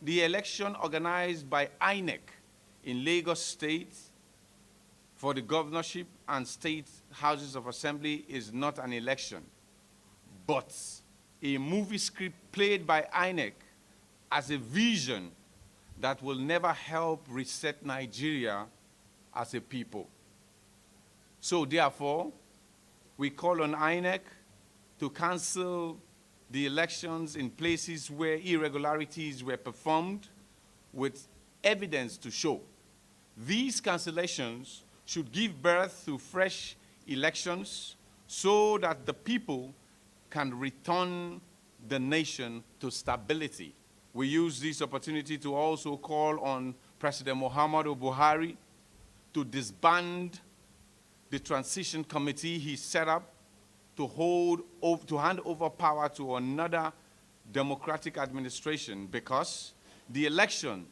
the election organized by INEC in Lagos State for the governorship and state houses of assembly is not an election, but a movie script played by INEC as a vision that will never help reset Nigeria as a people. So therefore, we call on INEC to cancel the elections in places where irregularities were performed with evidence to show. These cancellations should give birth to fresh elections so that the people can return the nation to stability. We use this opportunity to also call on President Muhammadu Buhari to disband the transition committee he set up to hand over power to another democratic administration, because the election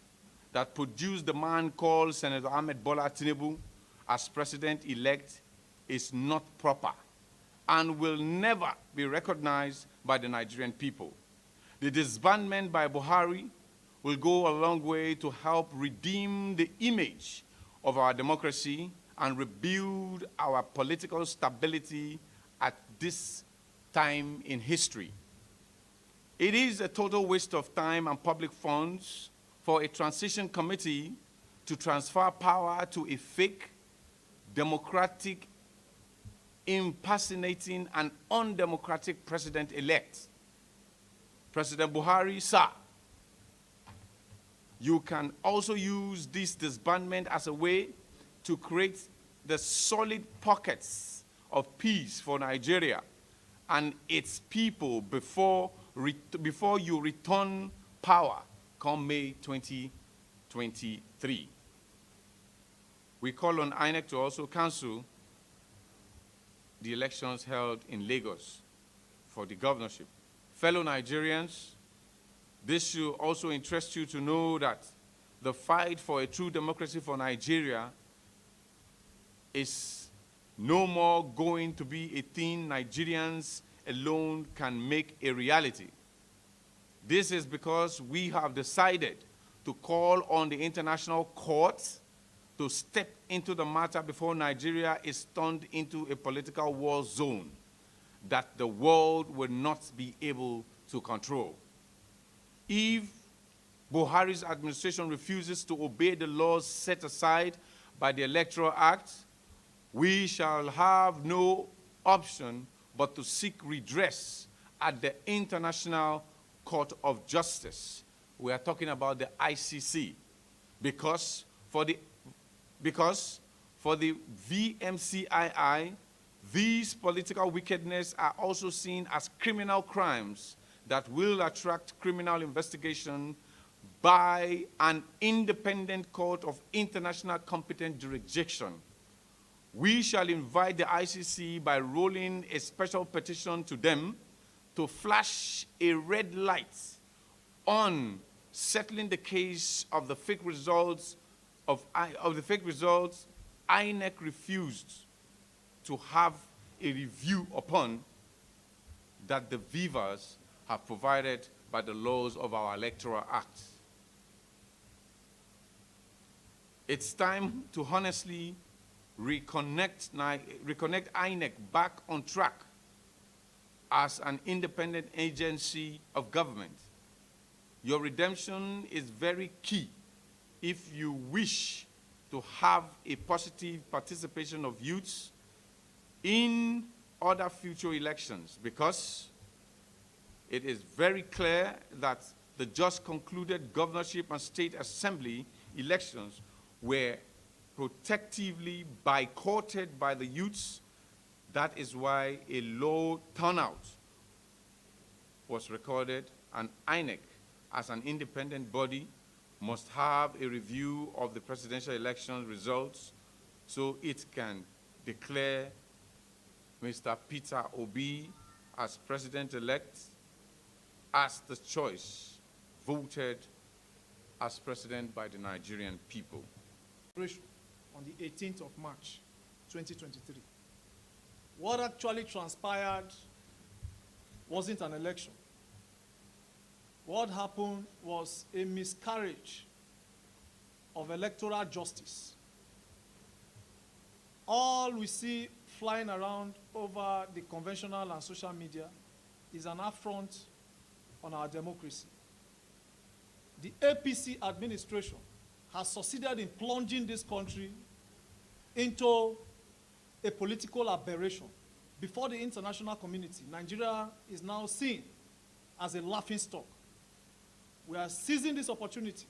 that produced the man called Senator Ahmed Bola Tinubu as president-elect is not proper and will never be recognized by the Nigerian people. The disbandment by Buhari will go a long way to help redeem the image of our democracy and rebuild our political stability at this time in history. It is a total waste of time and public funds for a transition committee to transfer power to a fake, democratic, impersonating, and undemocratic president-elect. President Buhari, sir, you can also use this disbandment as a way to create the solid pockets of peace for Nigeria and its people before you return power come May 2023. We call on INEC to also cancel the elections held in Lagos for the governorship. Fellow Nigerians, this should also interest you to know that the fight for a true democracy for Nigeria is no more going to be a thing Nigerians alone can make a reality. This is because we have decided to call on the international courts to step into the matter before Nigeria is turned into a political war zone that the world will not be able to control. If Buhari's administration refuses to obey the laws set aside by the Electoral Act, we shall have no option but to seek redress at the International Court of Justice. We are talking about the ICC, because for the VMCII, these political wickedness are also seen as criminal crimes that will attract criminal investigation by an independent court of international competent jurisdiction. We shall invite the ICC by rolling a special petition to them to flash a red light on settling the case of the fake results INEC refused to have a review upon that the Vivas have provided by the laws of our Electoral Act. It's time to honestly reconnect INEC back on track as an independent agency of government. Your redemption is very key if you wish to have a positive participation of youths in other future elections, because it is very clear that the just concluded governorship and state assembly elections were protectively boycotted by the youths. That is why a low turnout was recorded, and INEC, as an independent body, must have a review of the presidential election results so it can declare Mr. Peter Obi as president-elect as the choice voted as president by the Nigerian people. On the 18th of March, 2023. What actually transpired wasn't an election. what happened was a miscarriage of electoral justice. All we see flying around over the conventional and social media is an affront on our democracy. The APC administration has succeeded in plunging this country into a political aberration. Before the international community, Nigeria is now seen as a laughingstock. We are seizing this opportunity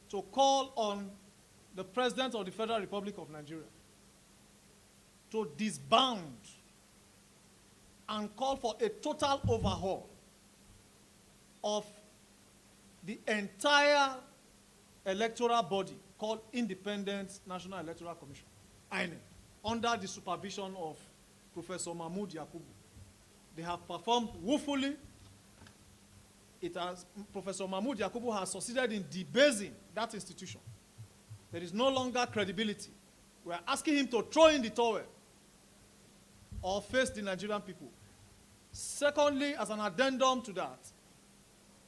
to call on the President of the Federal Republic of Nigeria to disband and call for a total overhaul of the entire electoral body called Independent National Electoral Commission, INEC, under the supervision of Professor Mahmood Yakubu. They have performed woefully. Professor Mahmood Yakubu has succeeded in debasing that institution. There is no longer credibility. We are asking him to throw in the towel or face the Nigerian people. Secondly, as an addendum to that,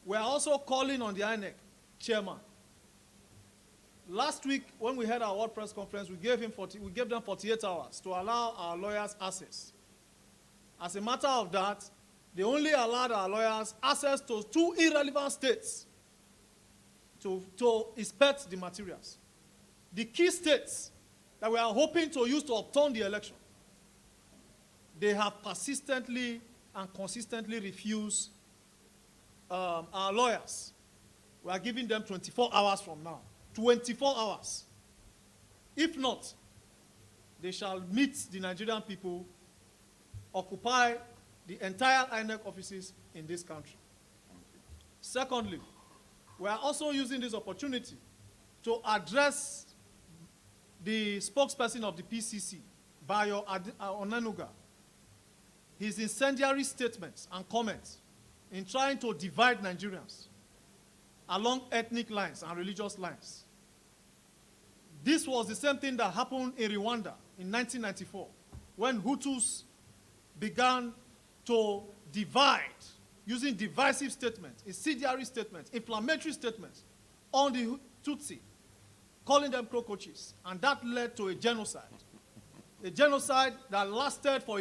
we are also calling on the INEC chairman. Last week, when we had our World Press Conference, we gave them 48 hours to allow our lawyers access. As a matter of that, they only allowed our lawyers access to 2 irrelevant states to inspect the materials. The key states that we are hoping to use to upturn the election, they have persistently and consistently refused our lawyers. We are giving them 24 hours from now. 24 hours. If not, they shall meet the Nigerian people, occupy the entire INEC offices in this country. Secondly, we are also using this opportunity to address the spokesperson of the PCC, Bayo Onanuga, his incendiary statements and comments in trying to divide Nigerians along ethnic lines and religious lines. This was the same thing that happened in Rwanda in 1994, when Hutus began to divide, using divisive statements, incendiary statements, inflammatory statements on the Tutsi, calling them cockroaches, and that led to a genocide that lasted for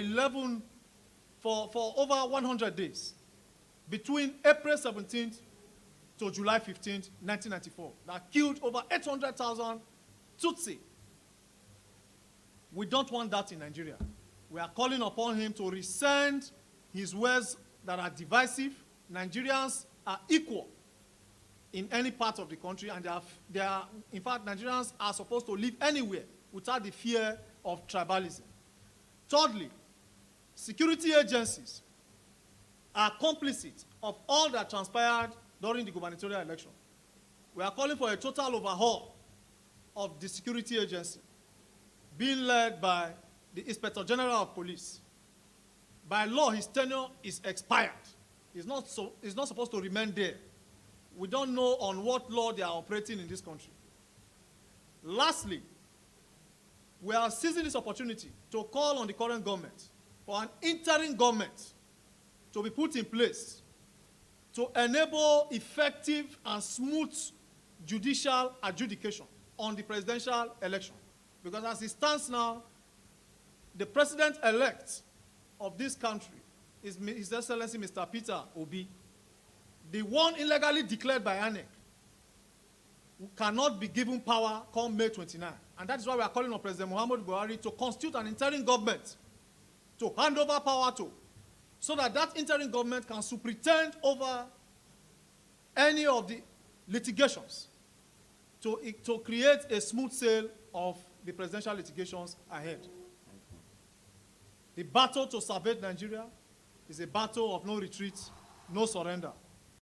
over 100 days, between April 17th to July 15th, 1994, that killed over 800,000 Tutsi. We don't want that in Nigeria. We are calling upon him to rescind his words that are divisive. Nigerians are equal in any part of the country, and in fact, Nigerians are supposed to live anywhere without the fear of tribalism. Thirdly, security agencies are complicit of all that transpired during the gubernatorial election. We are calling for a total overhaul of the security agency, being led by the Inspector General of Police. By law, his tenure is expired. He's not supposed to remain there. We don't know on what law they are operating in this country. Lastly, we are seizing this opportunity to call on the current government for an interim government to be put in place to enable effective and smooth judicial adjudication on the presidential election. Because as it stands now, the president-elect of this country is His Excellency Mr. Peter Obi. The one illegally declared by INEC cannot be given power come May 29. And that is why we are calling on President Muhammadu Buhari to constitute an interim government to hand over power to, so that that interim government can superintend over any of the litigations to create a smooth sail of the presidential litigations ahead. The battle to salvage Nigeria is a battle of no retreat, no surrender.